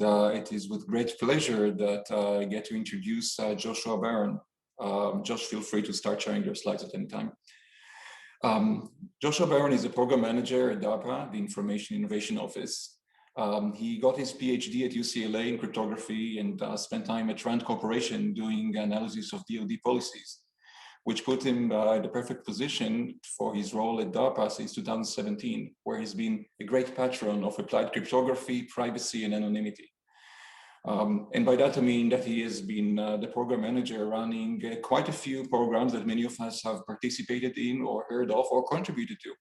it is with great pleasure that I get to introduce Joshua Barron. Josh, feel free to start sharing your slides at any time. Joshua Barron is a program manager at DARPA, the Information Innovation Office. He got his PhD at UCLA in cryptography and spent time at Rand Corporation doing analysis of DoD policies, which put him in the perfect position for his role at DARPA since 2017, where he's been a great patron of applied cryptography, privacy, and anonymity. And by that, I mean that he has been the program manager running quite a few programs that many of us have participated in or heard of or contributed to.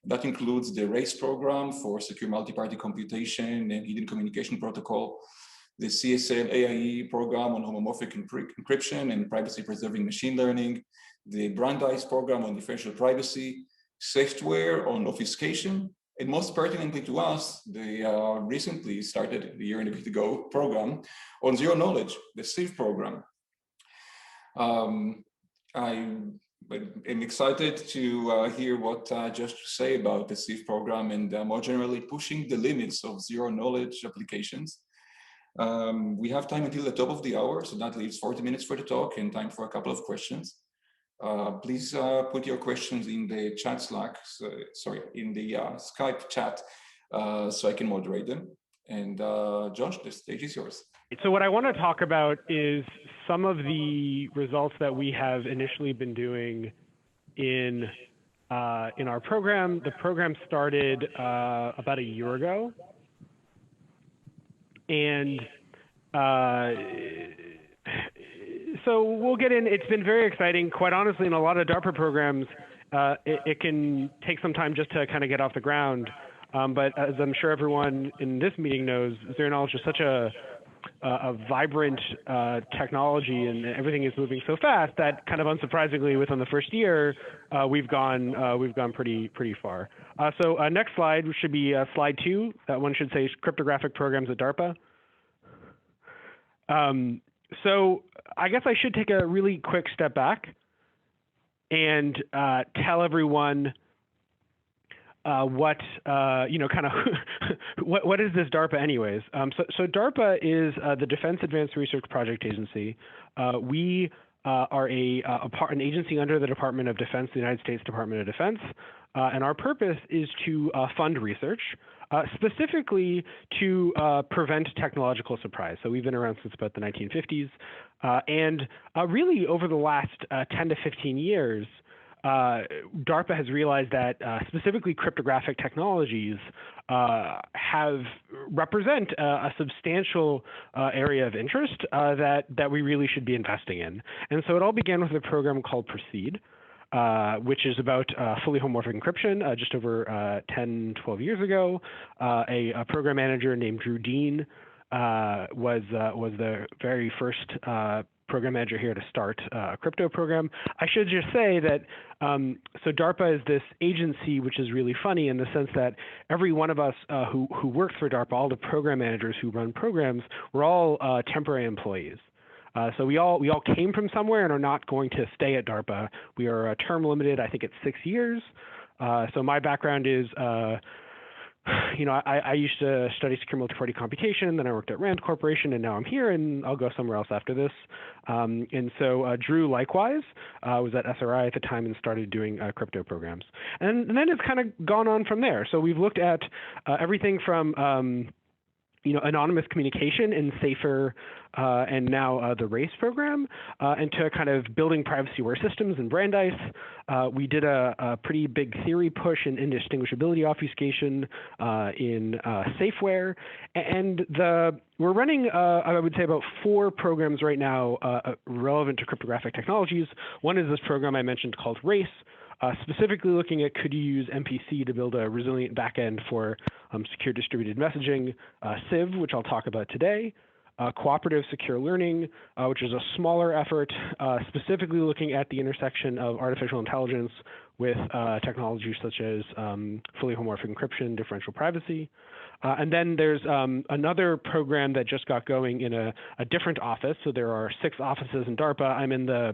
That includes the RACE program for secure multi-party computation and hidden communication protocol, the CSL AIE program on homomorphic encryption and privacy-preserving machine learning, the Brandeis program on differential privacy, software on obfuscation, and most pertinently to us, they recently started a year and a bit ago program on zero knowledge, the Civ program. I'm excited to hear what Josh to say about the Civ program and more generally pushing the limits of zero knowledge applications. We have time until the top of the hour, so that leaves 40 minutes for the talk and time for a couple of questions. Please put your questions in the chat Slack, in the Skype chat, so I can moderate them. And Josh, the stage is yours. So what I want to talk about is some of the results that we have initially been doing in our program. The program started about a year ago, and so we'll get in. It's been very exciting. Quite honestly, in a lot of DARPA programs, it can take some time just to kind of get off the ground. But as I'm sure everyone in this meeting knows, zero knowledge is such a vibrant technology, and everything is moving so fast that, kind of unsurprisingly, within the first year, we've gone pretty far. So next slide should be slide 2. That one should say cryptographic programs at DARPA. So I guess I should take a really quick step back and tell everyone what what is this DARPA anyways? So DARPA is the Defense Advanced Research Project Agency. We are an agency under the Department of Defense, the United States Department of Defense, and our purpose is to fund research, specifically to prevent technological surprise. So we've been around since about the 1950s, and really over the last 10 to 15 years, DARPA has realized that specifically cryptographic technologies represent a substantial area of interest that we really should be investing in. And so it all began with a program called PROCEED, which is about fully homomorphic encryption. Just over 10, 12 years ago, a program manager named Drew Dean was the very first program manager here to start a crypto program. I should just say that so DARPA is this agency which is really funny in the sense that every one of us who works for DARPA, all the program managers who run programs, we're all temporary employees. So we all came from somewhere and are not going to stay at DARPA. We are term limited. I think it's 6 years. So my background is I used to study secure multi-party computation, then I worked at Rand Corporation, and now I'm here, and I'll go somewhere else after this. And so Drew, likewise, was at SRI at the time and started doing crypto programs. And then it's kind of gone on from there. So we've looked at everything from anonymous communication in Safer and now the RACE program, and to kind of building privacy-aware systems in Brandeis. We did a pretty big theory push in indistinguishability obfuscation in Safeware. And we're running, I would say, about 4 programs right now relevant to cryptographic technologies. One is this program I mentioned called RACE, specifically looking at could you use MPC to build a resilient backend for secure distributed messaging, Civ, which I'll talk about today, cooperative secure learning, which is a smaller effort, specifically looking at the intersection of artificial intelligence with technologies such as fully homomorphic encryption, differential privacy. And then there's another program that just got going in a different office. So there are 6 offices in DARPA. I'm in the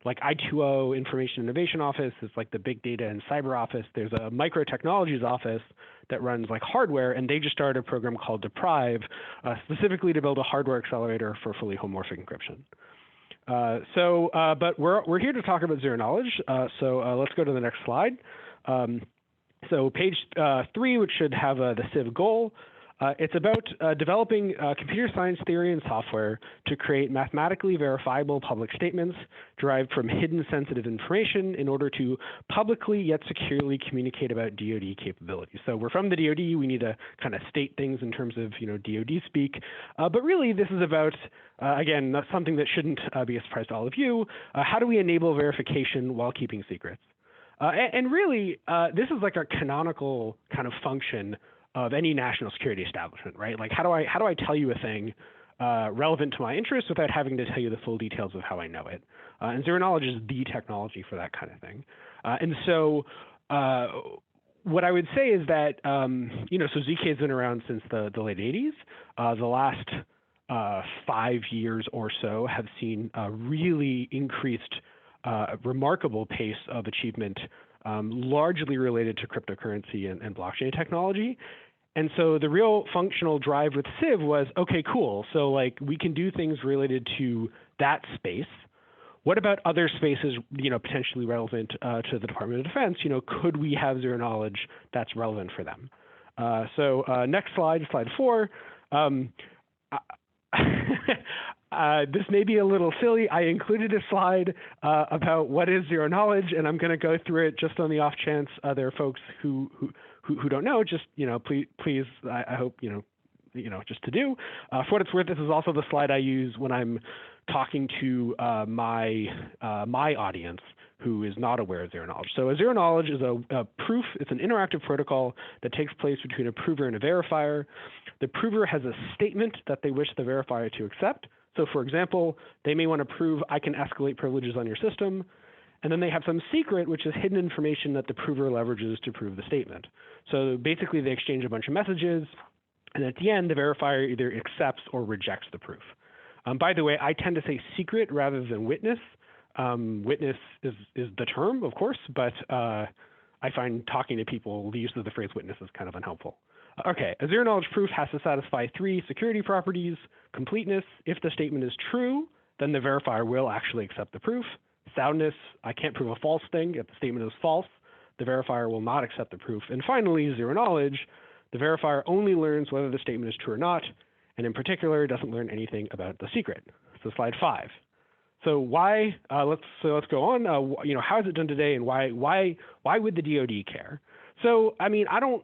I2O Information Innovation Office. It's like the Big Data and Cyber Office. There's a Microtechnologies Office that runs like hardware, and they just started a program called Deprive, specifically to build a hardware accelerator for fully homomorphic encryption. But we're here to talk about zero knowledge. Let's go to the next slide. So page 3, which should have the Civ goal. It's about developing computer science theory and software to create mathematically verifiable public statements derived from hidden sensitive information in order to publicly yet securely communicate about DoD capabilities. So we're from the DoD. We need to kind of state things in terms of DoD speak. But really, this is about, again, something that shouldn't be a surprise to all of you. How do we enable verification while keeping secrets? And really, this is like a canonical kind of function of any national security establishment, right? Like, how do I tell you a thing relevant to my interests without having to tell you the full details of how I know it? And zero knowledge is the technology for that kind of thing. And so what I would say is that, so ZK has been around since the late 80s. The last 5 years or so have seen a really increased, remarkable pace of achievement, largely related to cryptocurrency and blockchain technology. And so the real functional drive with Civ was, okay, cool. So like we can do things related to that space. What about other spaces, potentially relevant to the Department of Defense? Could we have zero knowledge that's relevant for them? Next slide, slide 4. This may be a little silly. I included a slide about what is zero knowledge, and I'm going to go through it just on the off chance there are folks who don't know. Just please, I hope just to do. For what it's worth, this is also the slide I use when I'm talking to my audience who is not aware of zero knowledge. So a zero knowledge is a proof. It's an interactive protocol that takes place between a prover and a verifier. The prover has a statement that they wish the verifier to accept. So for example, they may want to prove I can escalate privileges on your system. And then they have some secret, which is hidden information that the prover leverages to prove the statement. So basically, they exchange a bunch of messages. And at the end, the verifier either accepts or rejects the proof. By the way, I tend to say secret rather than witness. Witness is the term, of course, but I find talking to people, the use of the phrase witness is kind of unhelpful. Okay, a zero knowledge proof has to satisfy 3 security properties: completeness. If the statement is true, then the verifier will actually accept the proof. Soundness, I can't prove a false thing. If the statement is false, the verifier will not accept the proof. And finally, zero knowledge, the verifier only learns whether the statement is true or not, and in particular, doesn't learn anything about the secret. So slide 5. So why? Let's go on. How is it done today, and why would the DoD care? So I mean, I don't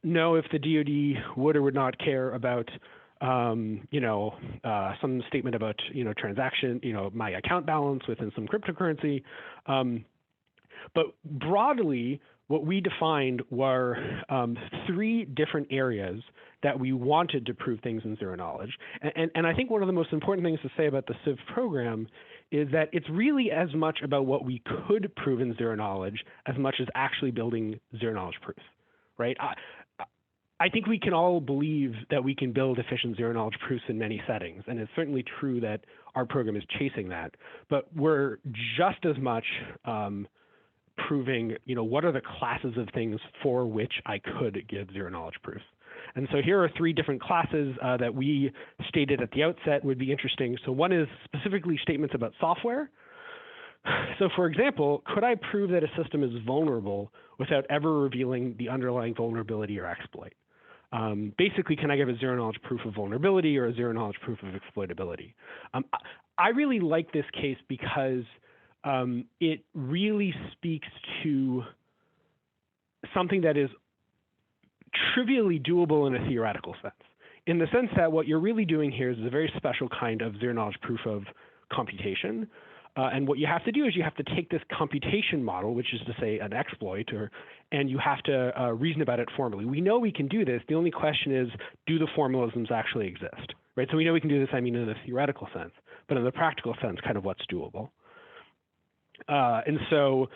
know if the DoD would or would not care about some statement about transaction, my account balance within some cryptocurrency. But broadly, what we defined were 3 different areas that we wanted to prove things in zero knowledge. And I think one of the most important things to say about the Civ program is that it's really as much about what we could prove in zero knowledge as much as actually building zero knowledge proofs, right? I think we can all believe that we can build efficient zero knowledge proofs in many settings, and it's certainly true that our program is chasing that. But we're just as much proving, what are the classes of things for which I could give zero knowledge proofs. And so here are 3 different classes that we stated at the outset would be interesting. So one is specifically statements about software. So for example, could I prove that a system is vulnerable without ever revealing the underlying vulnerability or exploit? Basically, can I give a zero knowledge proof of vulnerability or a zero knowledge proof of exploitability? I really like this case because it really speaks to something that is trivially doable in a theoretical sense, in the sense that what you're really doing here is a very special kind of zero knowledge proof of computation. And what you have to do is you have to take this computation model, which is to say an exploit, and you have to reason about it formally. We know we can do this. The only question is, do the formalisms actually exist? Right? So we know we can do this, in a theoretical sense, but in the practical sense, kind of what's doable. And so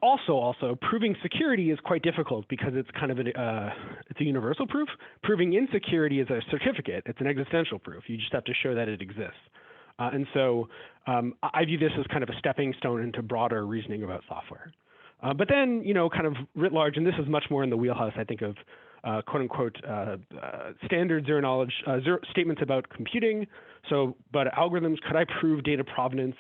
also proving security is quite difficult because it's kind of it's a universal proof. Proving insecurity is a certificate. It's an existential proof. You just have to show that it exists. And so I view this as kind of a stepping stone into broader reasoning about software. But then, kind of writ large, and this is much more in the wheelhouse, I think, of quote unquote standard zero knowledge statements about computing. So, but algorithms, could I prove data provenance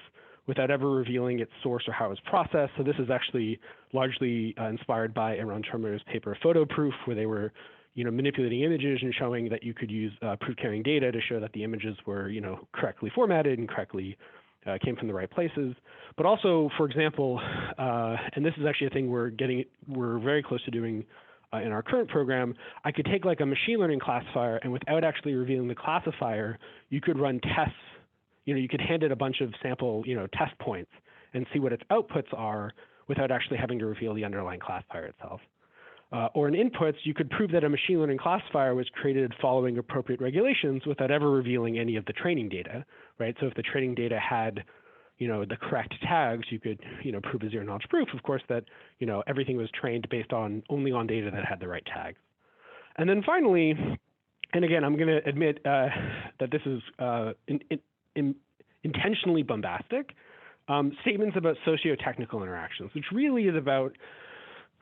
without ever revealing its source or how it was processed? So this is actually largely inspired by Aaron Termer's paper Photo Proof, where they were manipulating images and showing that you could use proof-carrying data to show that the images were correctly formatted and correctly came from the right places. But also, for example, and this is actually a thing we're very close to doing in our current program, I could take like a machine learning classifier, and without actually revealing the classifier, you could run tests. You could hand it a bunch of sample, test points and see what its outputs are without actually having to reveal the underlying classifier itself. Or in inputs, you could prove that a machine learning classifier was created following appropriate regulations without ever revealing any of the training data, right? So if the training data had the correct tags, you could, prove a zero knowledge proof, of course, that, everything was trained based only on data that had the right tags. And then finally, and again, I'm going to admit that this is intentionally bombastic, statements about socio-technical interactions, which really is about,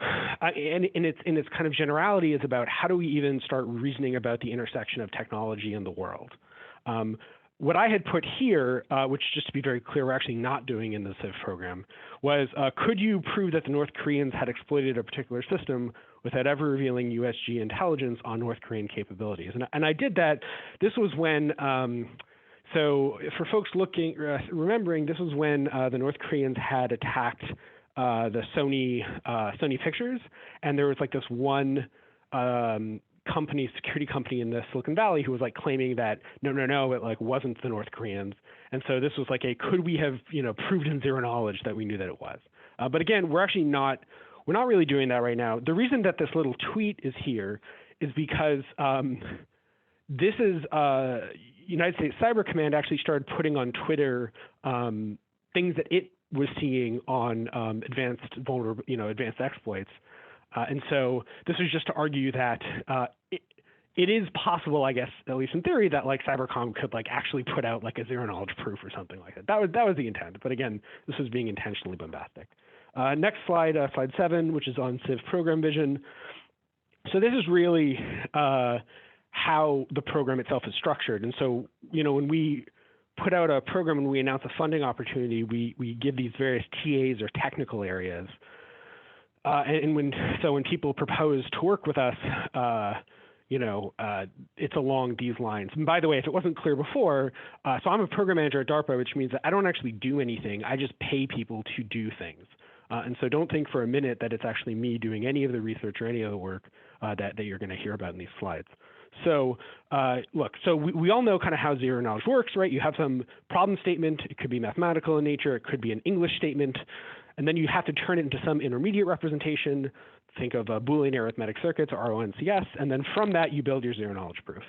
and in its kind of generality, is about how do we even start reasoning about the intersection of technology and the world. What I had put here, which just to be very clear, we're actually not doing in the Civ program, was could you prove that the North Koreans had exploited a particular system without ever revealing USG intelligence on North Korean capabilities? And I did that. This was when, so for folks remembering, this was when the North Koreans had attacked the Sony Pictures, and there was like this one security company in the Silicon Valley who was like claiming that no, it like wasn't the North Koreans. And so this was like could we have proved in zero knowledge that we knew that it was? But again, we're not really doing that right now. The reason that this little tweet is here is because this is United States Cyber Command actually started putting on Twitter things that it was seeing on advanced exploits. And so this is just to argue that it is possible, I guess, at least in theory, that like Cybercom could like actually put out like a zero knowledge proof or something like that. That was the intent. But again, this was being intentionally bombastic. Next slide, slide 7, which is on Civ Program Vision. So this is really how the program itself is structured. And so, when we put out a program and we announce a funding opportunity, we give these various TAs or technical areas. And when people propose to work with us, it's along these lines. And by the way, if it wasn't clear before, so I'm a program manager at DARPA, which means that I don't actually do anything. I just pay people to do things. And so don't think for a minute that it's actually me doing any of the research or any of the work that you're going to hear about in these slides. So look, so we all know kind of how zero knowledge works, right? You have some problem statement. It could be mathematical in nature. It could be an English statement. And then you have to turn it into some intermediate representation. Think of Boolean arithmetic circuits or RONCS. And then from that, you build your zero knowledge proof.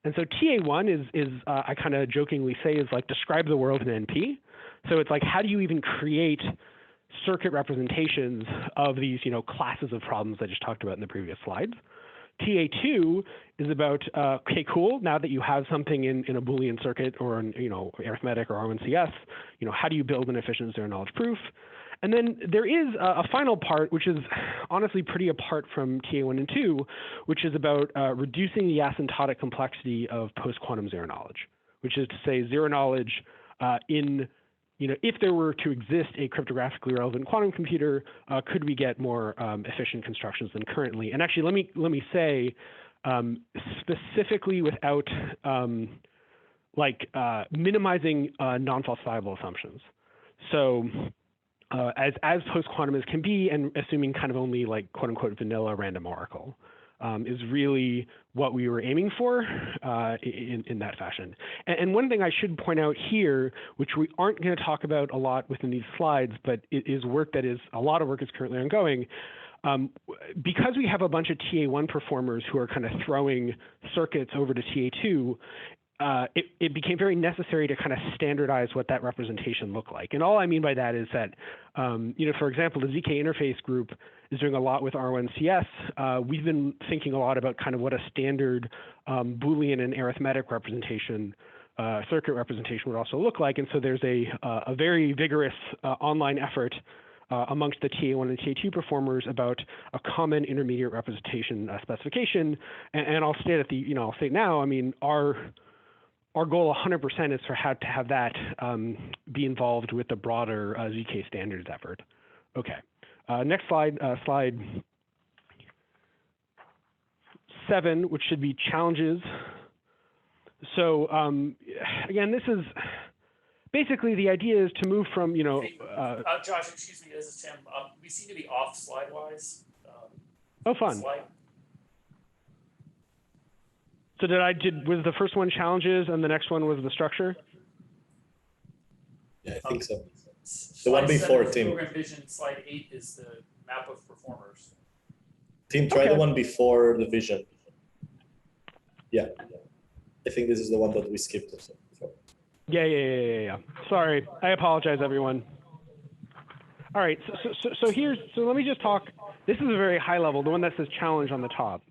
And so TA1 is I kind of jokingly say, is like describe the world in NP. So it's like, how do you even create circuit representations of these classes of problems I just talked about in the previous slides? TA2 is about, okay, cool, now that you have something in a Boolean circuit or in arithmetic or RONCS, how do you build an efficient zero knowledge proof? And then there is a final part, which is honestly pretty apart from TA1 and 2, which is about reducing the asymptotic complexity of post-quantum zero knowledge, which is to say zero knowledge if there were to exist a cryptographically relevant quantum computer, could we get more efficient constructions than currently? And actually, let me say specifically without minimizing non-falsifiable assumptions. So as post-quantum as can be, and assuming kind of only like quote unquote vanilla random oracle, is really what we were aiming for in that fashion. And one thing I should point out here, which we aren't going to talk about a lot within these slides, but it is work that is, a lot of work is currently ongoing, because we have a bunch of TA1 performers who are kind of throwing circuits over to TA2, it became very necessary to kind of standardize what that representation looked like. And all I mean by that is that, for example, the ZK interface group is doing a lot with RONCS. We've been thinking a lot about kind of what a standard Boolean and arithmetic representation, circuit representation would also look like. And so there's a very vigorous online effort amongst the TA1 and TA2 performers about a common intermediate representation specification. And I'll state at the, I'll state now, I mean, our goal 100% is to have that be involved with the broader ZK standards effort. Okay, next slide, slide 7, which should be challenges. So again, this is basically the idea is to move from, Josh, excuse me, this is Tim. We seem to be off slide-wise. Oh, fun. So was the first one challenges and the next one was the structure? Yeah, I think so. The one before, Tim. Program Vision, slide 8 is the map of performers. Tim, try the one before the vision. Yeah. I think this is the one that we skipped. Yeah. Sorry, I apologize, everyone. All right, so let me just talk. This is a very high level, the one that says challenge on the top.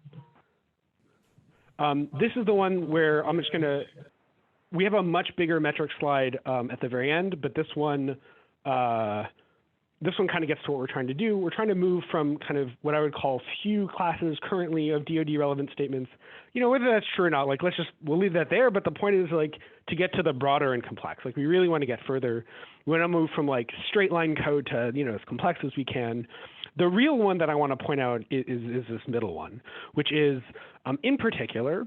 This is the one where I'm just gonna, we have a much bigger metric slide at the very end, but this one kind of gets to what we're trying to do. We're trying to move from kind of what I would call few classes currently of DoD relevant statements. Whether that's true or not, like we'll leave that there. But the point is like to get to the broader and complex. Like we really want to get further. We want to move from like straight line code to as complex as we can. The real one that I want to point out is this middle one, which is in particular.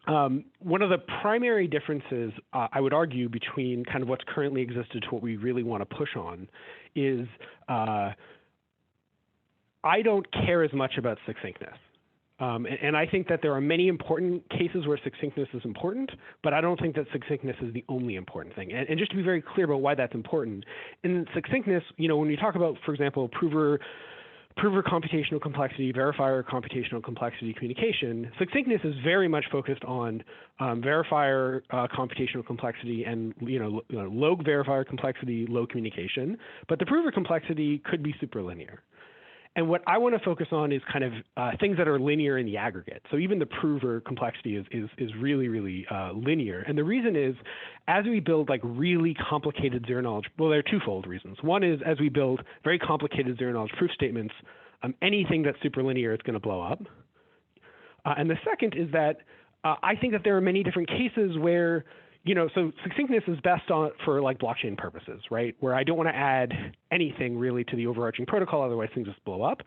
One of the primary differences, I would argue, between kind of what's currently existed to what we really want to push on is I don't care as much about succinctness. And I think that there are many important cases where succinctness is important, but I don't think that succinctness is the only important thing. And just to be very clear about why that's important, in succinctness, when we talk about, for example, prover computational complexity, verifier computational complexity communication, succinctness is very much focused on verifier computational complexity and low verifier complexity, low communication. But the prover complexity could be superlinear. And what I want to focus on is kind of things that are linear in the aggregate. So even the prover complexity is really, really linear. And the reason is, as we build like really complicated zero-knowledge, well, there are twofold reasons. One is as we build very complicated zero-knowledge proof statements, anything that's superlinear is going to blow up. And the second is that I think that there are many different cases where so succinctness is best for like blockchain purposes, right? Where I don't want to add anything really to the overarching protocol, otherwise things just blow up.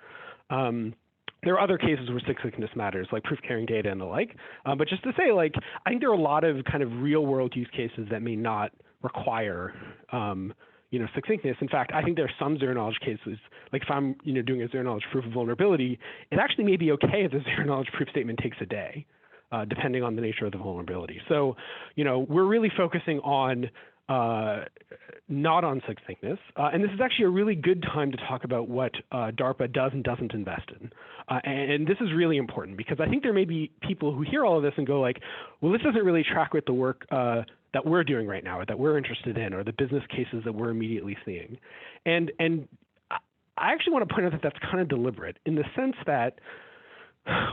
There are other cases where succinctness matters, like proof carrying data and the like. But just to say, like, I think there are a lot of kind of real world use cases that may not require, succinctness. In fact, I think there are some zero knowledge cases, like if I'm, doing a zero knowledge proof of vulnerability, it actually may be okay if the zero knowledge proof statement takes a day. Depending on the nature of the vulnerability. So, we're really focusing on not on succinctness. And this is actually a really good time to talk about what DARPA does and doesn't invest in. And this is really important because I think there may be people who hear all of this and go like, well, this doesn't really track with the work that we're doing right now or that we're interested in or the business cases that we're immediately seeing. And I actually want to point out that that's kind of deliberate in the sense that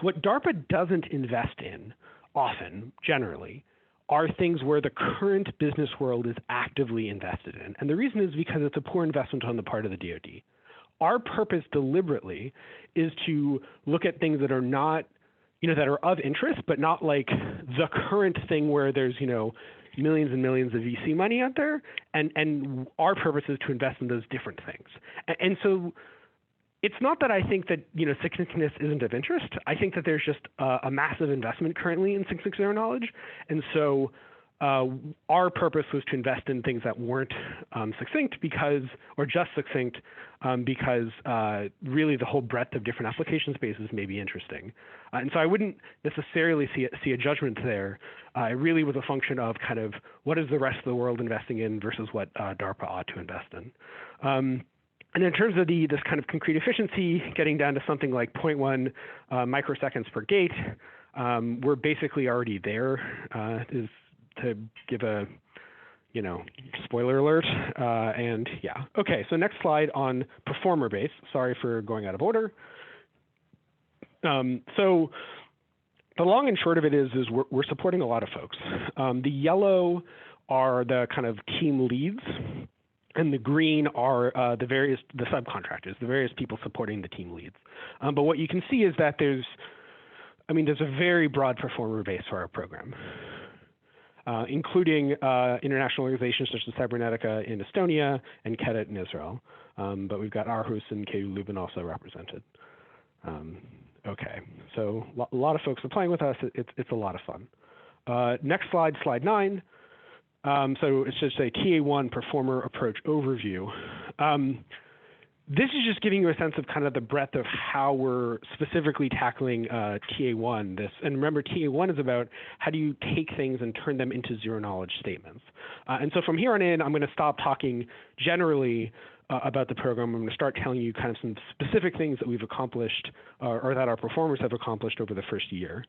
what DARPA doesn't invest in often, generally, are things where the current business world is actively invested in. And the reason is because it's a poor investment on the part of the DoD. Our purpose deliberately is to look at things that are not, that are of interest, but not like the current thing where there's, millions and millions of VC money out there. And our purpose is to invest in those different things. And so it's not that I think that, succinctness isn't of interest. I think that there's just a massive investment currently in succinct zero knowledge. And so our purpose was to invest in things that weren't succinct or just succinct because really the whole breadth of different application spaces may be interesting. And so I wouldn't necessarily see a judgment there. It really was a function of kind of what is the rest of the world investing in versus what DARPA ought to invest in. And in terms of this kind of concrete efficiency, getting down to something like 0.1 microseconds per gate, we're basically already there, is to give a, spoiler alert. And yeah, okay, so next slide on performer base. Sorry for going out of order. So the long and short of it is we're supporting a lot of folks. The yellow are the kind of team leads. and the green are the subcontractors, the various people supporting the team leads. But what you can see is that there's a very broad performer base for our program, including international organizations such as Cybernetica in Estonia and Keynote in Israel. But we've got Aarhus and KU Leuven also represented. Okay, so a lot of folks are playing with us. It's a lot of fun. Next slide, slide 9. So it's just a TA1 performer approach overview. This is just giving you a sense of kind of the breadth of how we're specifically tackling TA1. And remember, TA1 is about how do you take things and turn them into zero-knowledge statements. And so from here on in, I'm going to stop talking generally about the program. I'm going to start telling you kind of some specific things that we've accomplished or that our performers have accomplished over the first year.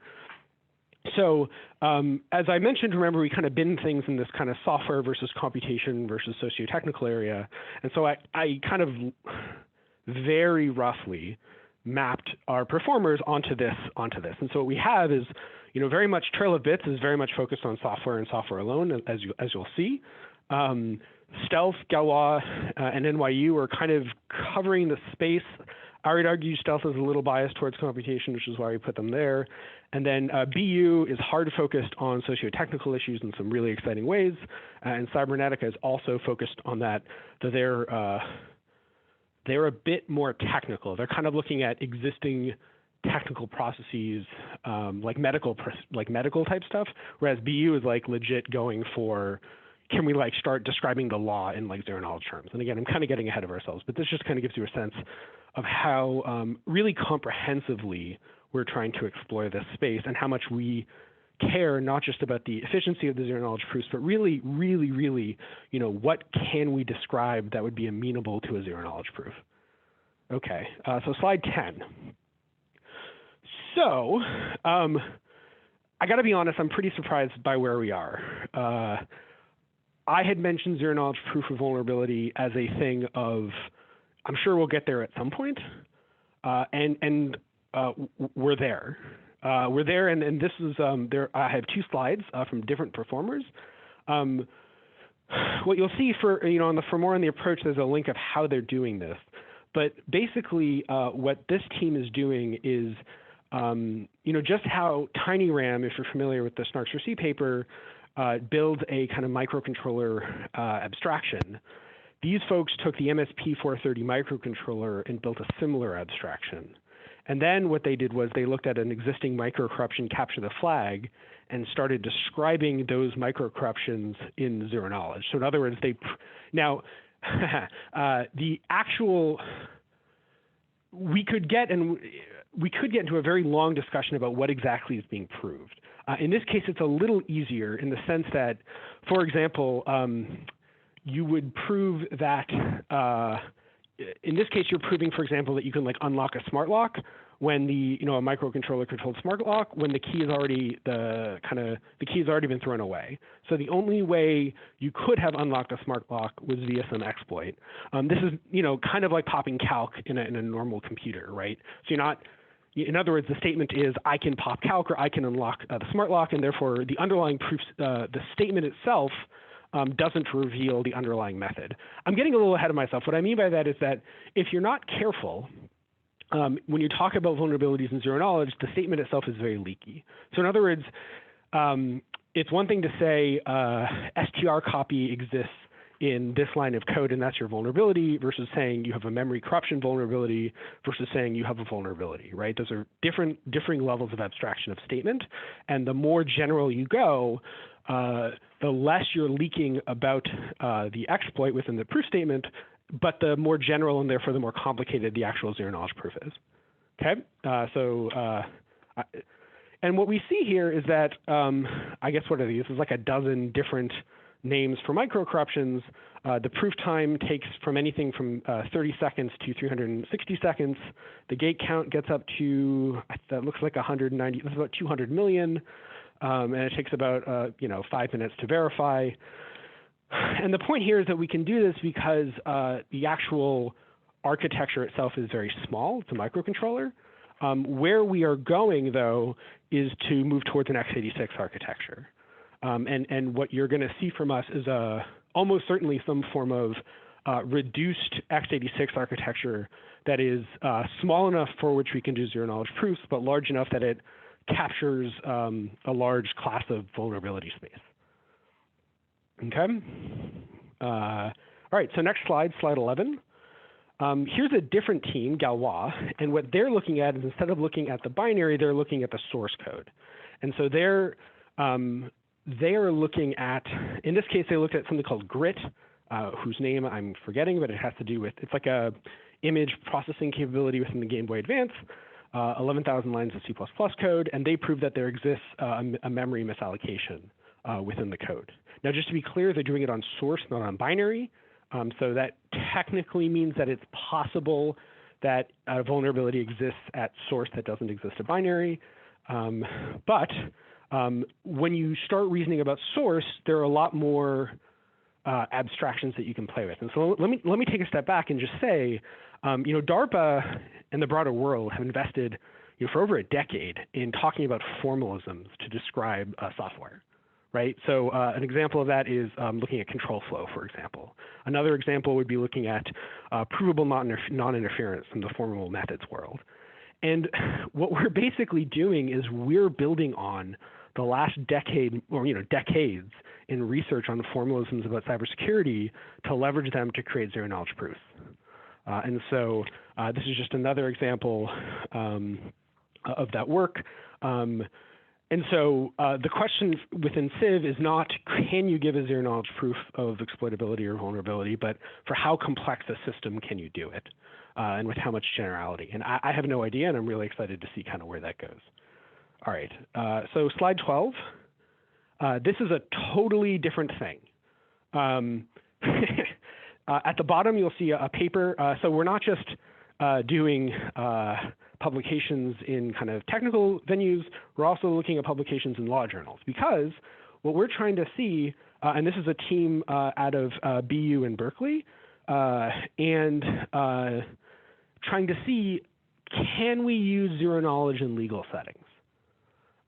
So as I mentioned, remember, we kind of bin things in this kind of software versus computation versus socio-technical area. And so I kind of very roughly mapped our performers onto this. And so what we have is, very much Trail of Bits is very much focused on software and software alone, as you'll see. Stealth, Galois, and NYU are kind of covering the space. I would argue Stealth is a little biased towards computation, which is why we put them there. And then BU is hard focused on socio-technical issues in some really exciting ways. And Cybernetica is also focused on that. They're a bit more technical. They're kind of looking at existing technical processes, like medical type stuff, whereas BU is like legit going for, can we like start describing the law in like zero knowledge terms? And again, I'm kind of getting ahead of ourselves, but this just kind of gives you a sense of how really comprehensively we're trying to explore this space and how much we care not just about the efficiency of the zero knowledge proofs, but really, really, really, what can we describe that would be amenable to a zero knowledge proof? Okay, so slide 10. So I got to be honest, I'm pretty surprised by where we are. I had mentioned zero knowledge proof of vulnerability as a thing of, I'm sure we'll get there at some point, and we're there. We're there, and this is there. I have 2 slides from different performers. What you'll see for for more on the approach, there's a link of how they're doing this. But basically, what this team is doing is, just how TinyRAM, if you're familiar with the Snarks for C paper, builds a kind of microcontroller abstraction. These folks took the MSP430 microcontroller and built a similar abstraction. And then what they did was they looked at an existing microcorruption capture the flag and started describing those microcorruptions in zero knowledge. So in other words, the actual, we could get into a very long discussion about what exactly is being proved. In this case, it's a little easier in the sense that, for example, you would prove that, in this case, you're proving, for example, that you can unlock a smart lock when a microcontroller controlled smart lock when the key is already been thrown away. So the only way you could have unlocked a smart lock was via some exploit. This is kind of like popping calc in a normal computer, right? So you're not. In other words, the statement is, I can pop calc or I can unlock the smart lock, and therefore the underlying proofs, the statement itself doesn't reveal the underlying method. I'm getting a little ahead of myself. What I mean by that is that if you're not careful, when you talk about vulnerabilities in zero knowledge, the statement itself is very leaky. So in other words, it's one thing to say str copy exists in this line of code, and that's your vulnerability, versus saying you have a memory corruption vulnerability versus saying you have a vulnerability, right? Those are differing levels of abstraction of statement. And the more general you go, the less you're leaking about the exploit within the proof statement, but the more general and therefore the more complicated the actual zero knowledge proof is. Okay, and what we see here is that, I guess what are these? This is like a dozen different names for microcorruptions. The proof time takes from anything from 30 seconds to 360 seconds. The gate count gets up to, that looks like 190, that's about 200 million. And it takes about 5 minutes to verify. And the point here is that we can do this because the actual architecture itself is very small. It's a microcontroller. Where we are going, though, is to move towards an x86 architecture. And what you're going to see from us is almost certainly some form of reduced x86 architecture that is small enough for which we can do zero-knowledge proofs, but large enough that it captures a large class of vulnerability space. Okay. All right, so next slide, slide 11. Here's a different team, Galois, and what they're looking at is instead of looking at the binary, they're looking at the source code. And so they are looking at, in this case, they looked at something called GRIT, whose name I'm forgetting, but it has to do with, it's like a image processing capability within the Game Boy Advance, 11,000 lines of C++ code, and they proved that there exists a memory misallocation within the code. Now, just to be clear, they're doing it on source, not on binary. So that technically means that it's possible that a vulnerability exists at source that doesn't exist at binary. But when you start reasoning about source, there are a lot more abstractions that you can play with. And so let me take a step back and just say, DARPA and the broader world have invested for over a decade in talking about formalisms to describe software. Right. So an example of that is looking at control flow, for example. Another example would be looking at provable non-interference from the formal methods world. And what we're basically doing is we're building on the last decade or decades in research on the formalisms about cybersecurity to leverage them to create zero-knowledge proofs. And so this is just another example of that work. And so the question within Civ is not, can you give a zero-knowledge proof of exploitability or vulnerability, but for how complex a system can you do it, and with how much generality? And I have no idea, and I'm really excited to see kind of where that goes. All right, so slide 12. This is a totally different thing. At the bottom, you'll see a paper. So we're not just doing publications in kind of technical venues, we're also looking at publications in law journals, because what we're trying to see, and this is a team out of BU in Berkeley, and trying to see, can we use zero knowledge in legal settings?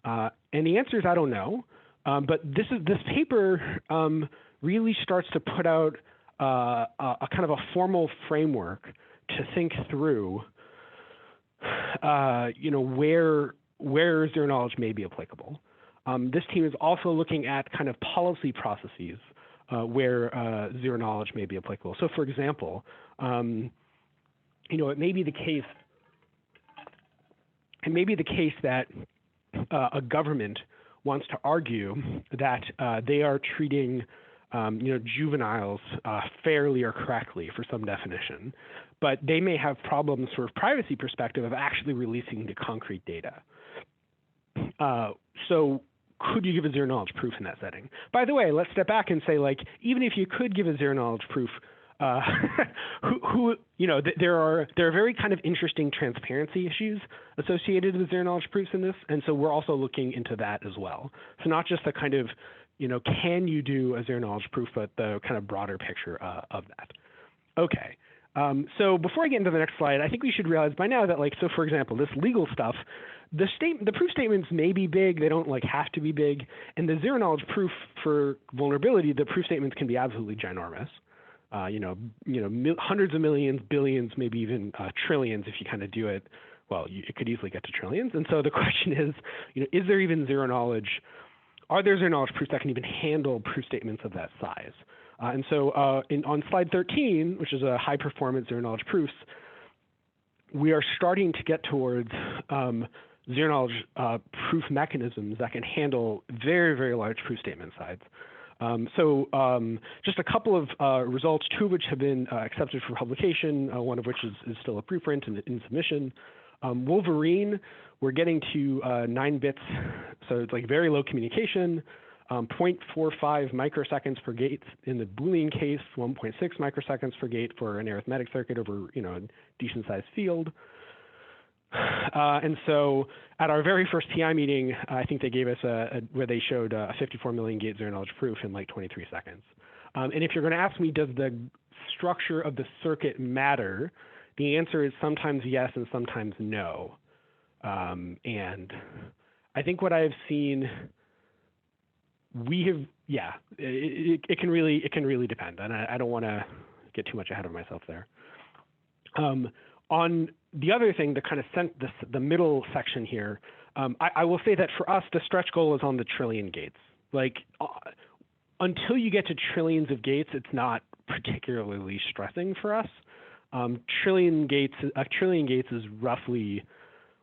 And the answer is I don't know, but this paper really starts to put out a kind of a formal framework to think through where zero knowledge may be applicable. This team is also looking at kind of policy processes where zero knowledge may be applicable. So, for example, it may be the case. It may be the case that a government wants to argue that they are treating juveniles fairly or correctly for some definition, but they may have problems from a privacy perspective of actually releasing the concrete data. So could you give a zero knowledge proof in that setting? By the way, let's step back and say, like, even if you could give a zero knowledge proof, there are very kind of interesting transparency issues associated with zero knowledge proofs in this, and so we're also looking into that as well. So not just the kind of can you do a zero knowledge proof, but the kind of broader picture of that. Okay. So before I get into the next slide, I think we should realize by now that, so for example, this legal stuff, the proof statements may be big, they don't have to be big, and the zero knowledge proof for vulnerability, the proof statements can be absolutely ginormous. Hundreds of millions, billions, maybe even trillions if you kind of do it. Well, it could easily get to trillions. And so the question is there even zero knowledge? Are there zero knowledge proofs that can even handle proof statements of that size? And so on slide 13, which is a high performance zero knowledge proofs, we are starting to get towards zero knowledge proof mechanisms that can handle very, very large proof statement sizes. Just a couple of results, two of which have been accepted for publication, one of which is still a preprint and in submission. Wolverine, we're getting to 9 bits, so it's very low communication, 0.45 microseconds per gate in the Boolean case, 1.6 microseconds per gate for an arithmetic circuit over a decent sized field. And so at our very first PI meeting, I think they gave us where they showed a 54 million gate zero knowledge proof in 23 seconds. And if you're going to ask me, does the structure of the circuit matter? The answer is sometimes yes and sometimes no. And I think what I've seen, it can really depend. And I don't want to get too much ahead of myself there. On the other thing, the kind of the middle section here, I will say that for us, the stretch goal is on the trillion gates. Like, until you get to trillions of gates, it's not particularly stressing for us. A trillion gates is roughly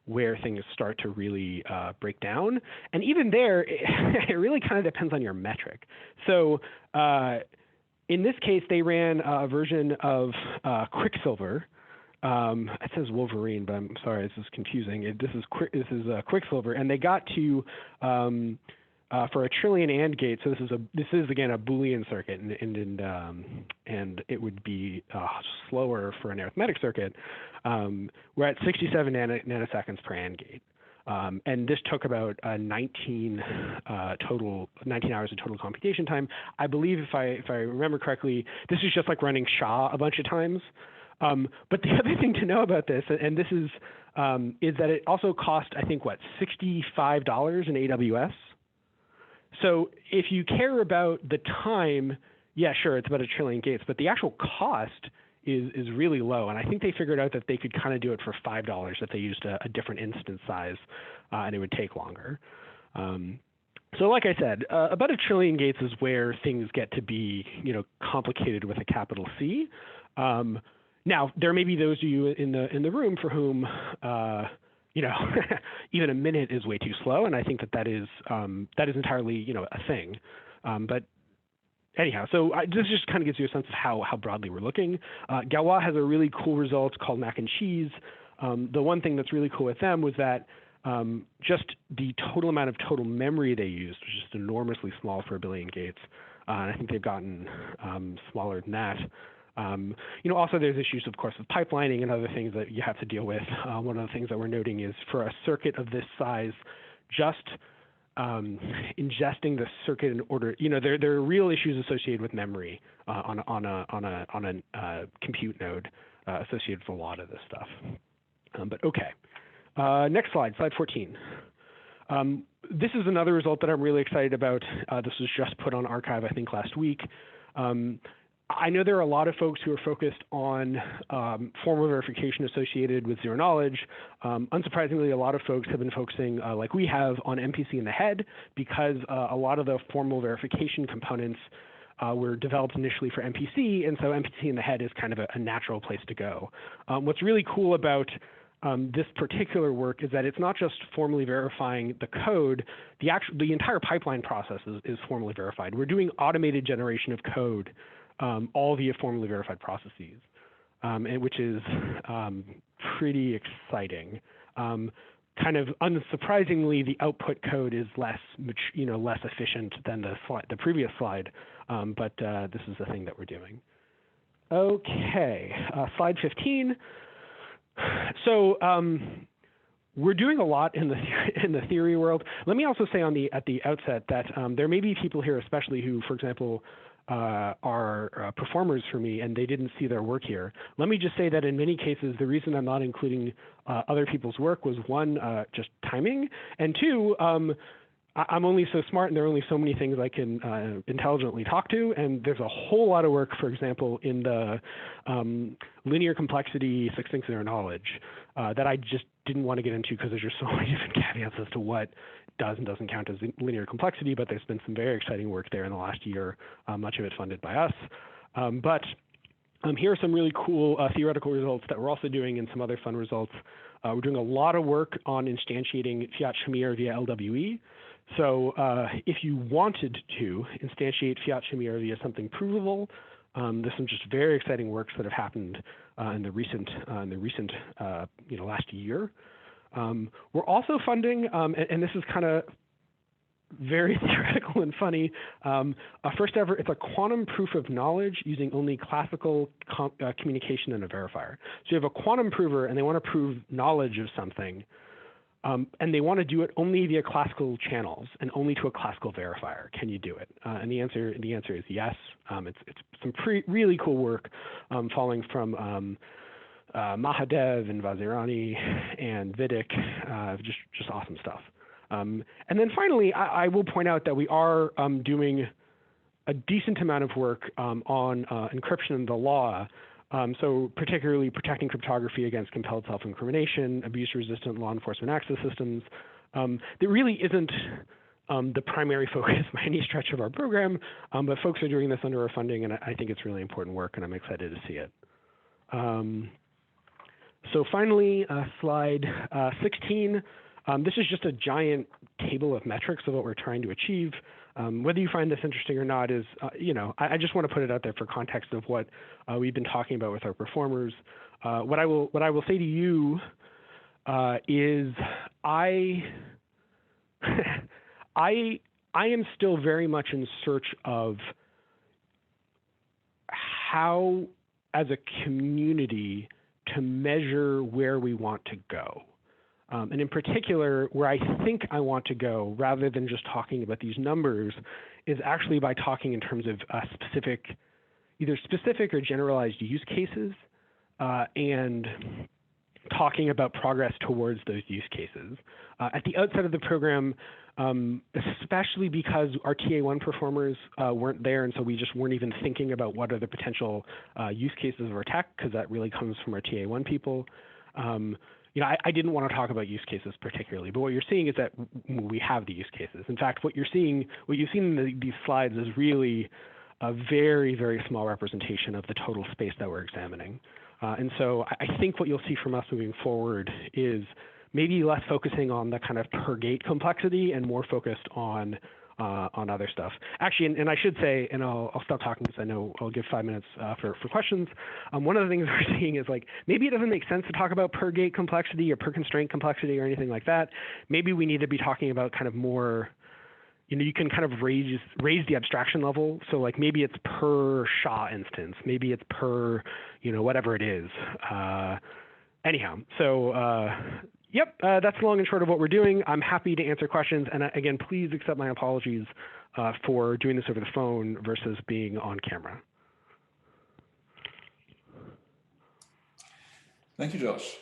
where things start to really break down. And even there, it really kind of depends on your metric. So in this case, they ran a version of Quicksilver. It says Wolverine, but I'm sorry, this is confusing. This is Quicksilver, and they got to for a trillion AND gate. So this is again a Boolean circuit, and it would be slower for an arithmetic circuit. We're at 67 nanoseconds per AND gate, and this took about 19 hours of total computation time. I believe, if I remember correctly, this is just like running SHA a bunch of times. But the other thing to know about this, and this is that it also cost, I think, what, $65 in AWS. So if you care about the time, yeah, sure, it's about a trillion gates, but the actual cost is really low. And I think they figured out that they could kind of do it for $5 if they used a different instance size, and it would take longer. So like I said, about a trillion gates is where things get to be, complicated with a capital C. Now, there may be those of you in the room for whom, even a minute is way too slow, and I think that is entirely, a thing. But anyhow, so this just kind of gives you a sense of how broadly we're looking. Galois has a really cool result called mac and cheese. The one thing that's really cool with them was that just the total amount of total memory they used was just enormously small for a billion gates. And I think they've gotten smaller than that. Also there's issues, of course, with pipelining and other things that you have to deal with. One of the things that we're noting is for a circuit of this size, just ingesting the circuit in order, there are real issues associated with memory on a compute node associated with a lot of this stuff. But okay, next slide 14. This is another result that I'm really excited about. This was just put on arXiv, I think, last week. I know there are a lot of folks who are focused on formal verification associated with zero knowledge. Unsurprisingly, a lot of folks have been focusing, like we have, on MPC in the head, because a lot of the formal verification components were developed initially for MPC, and so MPC in the head is kind of a natural place to go. What's really cool about this particular work is that it's not just formally verifying the code. The entire pipeline process is formally verified. We're doing automated generation of code, all via formally verified processes, which is pretty exciting. Kind of unsurprisingly, the output code is less efficient than the previous slide, but this is the thing that we're doing. Okay, slide 15. So we're doing a lot in the theory world. Let me also say at the outset that there may be people here, especially who, for example, are performers for me, and they didn't see their work here. Let me just say that in many cases, the reason I'm not including other people's work was, one, just timing, and two, I'm only so smart, and there are only so many things I can intelligently talk to, and there's a whole lot of work, for example, in the linear complexity 6 things zero knowledge that I just didn't want to get into because there's just so many different caveats as to what does and doesn't count as linear complexity, but there's been some very exciting work there in the last year, much of it funded by us. But here are some really cool theoretical results that we're also doing, and some other fun results. We're doing a lot of work on instantiating Fiat Shamir via LWE. So if you wanted to instantiate Fiat Shamir via something provable, there's some just very exciting works that have happened in the recent last year. We're also funding, and this is kind of very theoretical and funny, first ever, it's a quantum proof of knowledge using only classical communication and a verifier. So you have a quantum prover, and they want to prove knowledge of something, and they want to do it only via classical channels and only to a classical verifier. Can you do it? And the answer is yes. It's some really cool work following from Mahadev and Vazirani and Vidic, just awesome stuff. And then finally, I will point out that we are doing a decent amount of work on encryption in the law. So particularly protecting cryptography against compelled self-incrimination, abuse-resistant law enforcement access systems. There really isn't the primary focus by any stretch of our program, but folks are doing this under our funding, and I think it's really important work, and I'm excited to see it. So finally, slide 16. This is just a giant table of metrics of what we're trying to achieve. Whether you find this interesting or not is, I just want to put it out there for context of what we've been talking about with our performers. What I will say to you is I am still very much in search of how, as a community, to measure where we want to go. And in particular, where I think I want to go, rather than just talking about these numbers, is actually by talking in terms of either specific or generalized use cases, and talking about progress towards those use cases. At the outset of the program, especially because our TA1 performers weren't there, and so we just weren't even thinking about what are the potential use cases of our tech, because that really comes from our TA1 people. I didn't want to talk about use cases particularly, but what you're seeing is that we have the use cases. In fact, what you've seen in these slides is really a very, very small representation of the total space that we're examining. And so I think what you'll see from us moving forward is maybe less focusing on the kind of per gate complexity and more focused on other stuff. Actually, and I should say, and I'll stop talking because I know I'll give 5 minutes for questions. One of the things we're seeing is like, maybe it doesn't make sense to talk about per gate complexity or per constraint complexity or anything like that. Maybe we need to be talking about kind of more, you can kind of raise the abstraction level. So like maybe it's per SHA instance, maybe it's per, whatever it is. Anyhow, so yep, that's the long and short of what we're doing. I'm happy to answer questions. And again, please accept my apologies for doing this over the phone versus being on camera. Thank you, Josh.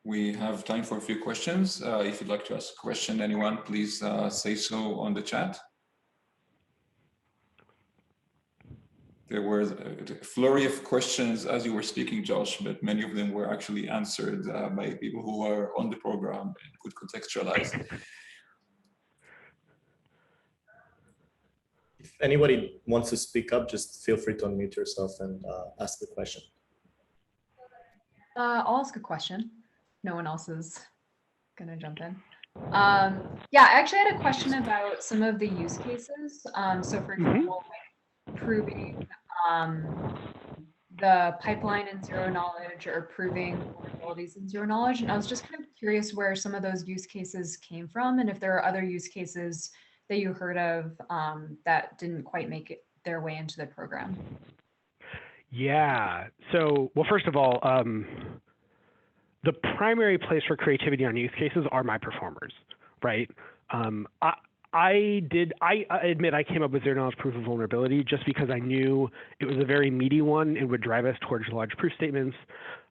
We have time for a few questions. If you'd like to ask a question, anyone, please say so on the chat. There were a flurry of questions as you were speaking, Josh, but many of them were actually answered by people who are on the program and could contextualize. If anybody wants to speak up, just feel free to unmute yourself and ask the question. I'll ask a question. No one else is gonna jump in. Yeah, I actually had a question about some of the use cases. So for example, like proving the pipeline in zero knowledge or proving vulnerabilities in zero knowledge. And I was just kind of curious where some of those use cases came from and if there are other use cases that you heard of that didn't quite make their way into the program. Yeah, so, well, first of all, the primary place for creativity on use cases are my performers, right? I admit I came up with zero knowledge proof of vulnerability just because I knew it was a very meaty one. It would drive us towards large proof statements,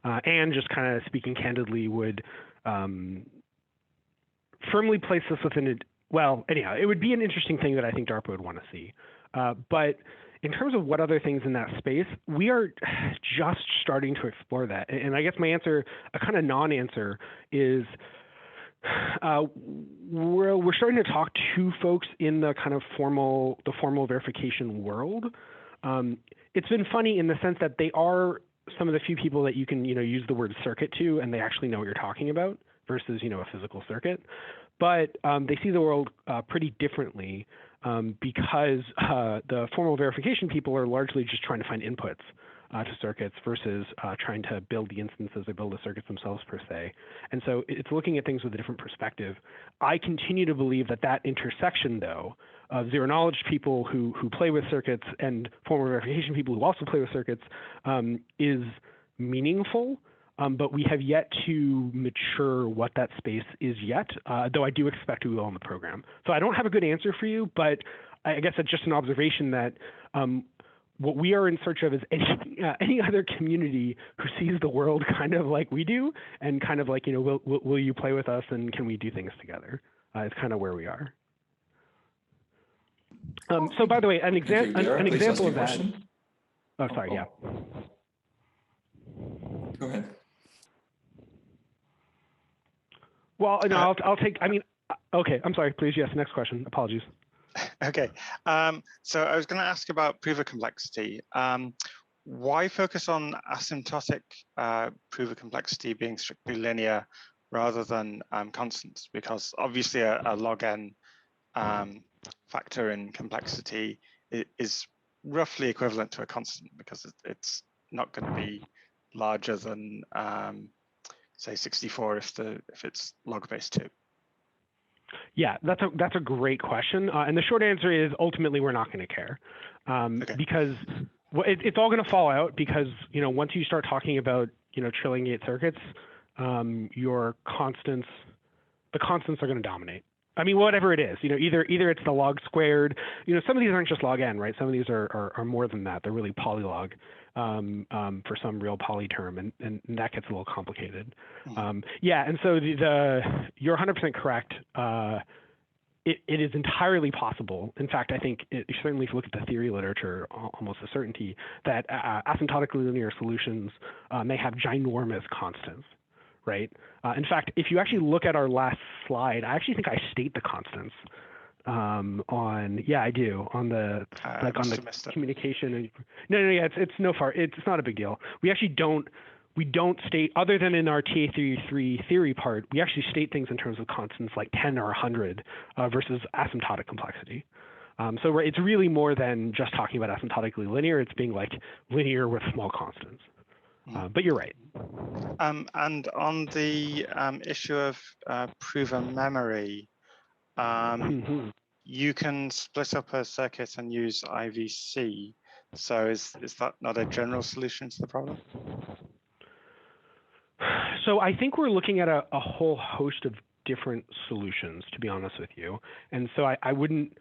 and just kind of speaking candidly would firmly place us within it. Well, anyhow, it would be an interesting thing that I think DARPA would want to see. But in terms of what other things in that space, we are just starting to explore that. And I guess my answer, a kind of non-answer, is we're starting to talk to folks in the kind of formal verification world. It's been funny in the sense that they are some of the few people that you can use the word circuit to, and they actually know what you're talking about versus a physical circuit. But they see the world pretty differently because the formal verification people are largely just trying to find inputs to circuits versus trying to build the instances or build the circuits themselves per se. And so it's looking at things with a different perspective. I continue to believe that that intersection, though, of zero knowledge people who play with circuits and formal verification people who also play with circuits is meaningful. But we have yet to mature what that space is yet, though I do expect we will in the program. So I don't have a good answer for you, but I guess it's just an observation that what we are in search of is any other community who sees the world kind of like we do, and kind of like, will you play with us and can we do things together? It's kind of where we are. So by the way, an Thank you. example Dara, please ask of your that. question. Oh, sorry. Yeah. Go ahead. Well, no, I'll take. I mean, okay. I'm sorry. Please, yes. Next question. Apologies. Okay. So I was going to ask about proof of complexity. Why focus on asymptotic proof of complexity being strictly linear rather than constants? Because obviously a log n factor in complexity is roughly equivalent to a constant because it's not going to be larger than say 64 if it's log base 2. Yeah, that's a great question, and the short answer is ultimately we're not going to care, because it's all going to fall out because once you start talking about trillion gate circuits, the constants are going to dominate. I mean, whatever it is, either it's the log squared. Some of these aren't just log n, right? Some of these are more than that. They're really polylog for some real poly term, and that gets a little complicated. Yeah, and so you're 100% correct. It is entirely possible. In fact, I think certainly if you look at the theory literature, almost a certainty that asymptotically linear solutions may have ginormous constants. Right. In fact, if you actually look at our last slide, I actually think I state the constants I do on the communication. And, no, yeah, it's not a big deal. We actually don't state, other than in our TA33 theory part, we actually state things in terms of constants like 10 or 100 versus asymptotic complexity. So it's really more than just talking about asymptotically linear. It's being like linear with small constants. But you're right. And on the issue of proof of memory, you can split up a circuit and use IVC. So is that not a general solution to the problem? So I think we're looking at a whole host of different solutions, to be honest with you. And so I wouldn't.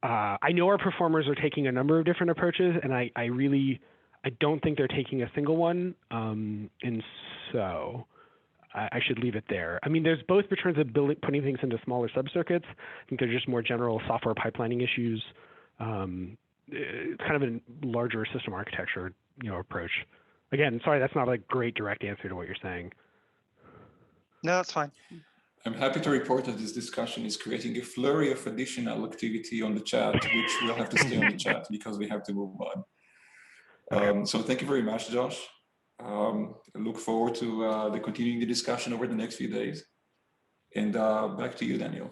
I know our performers are taking a number of different approaches, and I don't think they're taking a single one, and so I should leave it there. I mean, there's both in terms of putting things into smaller subcircuits. I think they're just more general software pipelining issues, kind of a larger system architecture, approach. Again, sorry, that's not a great direct answer to what you're saying. No, that's fine. I'm happy to report that this discussion is creating a flurry of additional activity on the chat, which will have to stay on the chat because we have to move on. So thank you very much, Josh. I look forward to continuing the discussion over the next few days. And back to you, Daniel.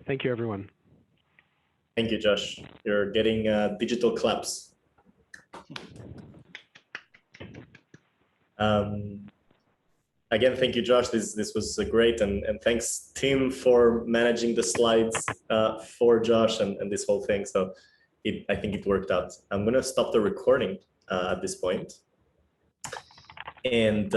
Thank you, everyone. Thank you, Josh. You're getting digital claps. Again, thank you, Josh. This was great. And thanks, Tim, for managing the slides for Josh and this whole thing. So I think it worked out. I'm going to stop the recording at this point. And